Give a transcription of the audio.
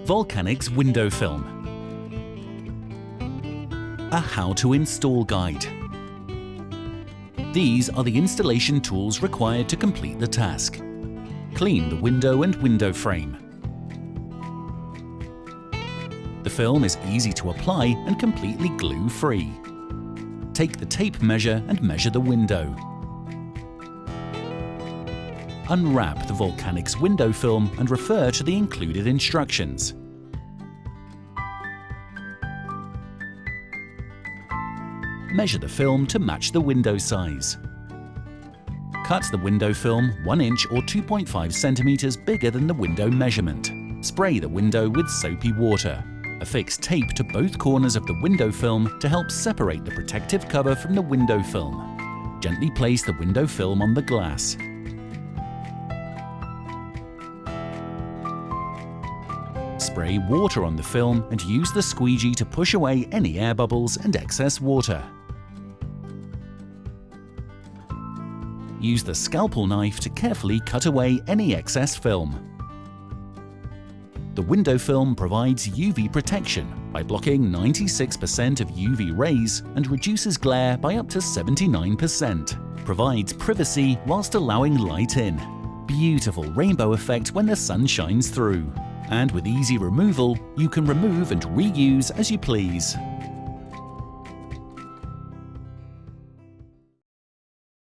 Volcanics Window Film. A how to install guide. These are the installation tools required to complete the task. Clean the window and window frame. The film is easy to apply and completely glue-free. Take the tape measure and measure the window. Unwrap the Volcanics window film and refer to the included instructions. Measure the film to match the window size. Cut the window film 1 inch or 2.5 centimeters bigger than the window measurement. Spray the window with soapy water. Affix tape to both corners of the window film to help separate the protective cover from the window film. Gently place the window film on the glass. Spray water on the film and use the squeegee to push away any air bubbles and excess water. Use the scalpel knife to carefully cut away any excess film. The window film provides UV protection by blocking 96% of UV rays and reduces glare by up to 79%. Provides privacy whilst allowing light in. Beautiful rainbow effect when the sun shines through. And with easy removal, you can remove and reuse as you please.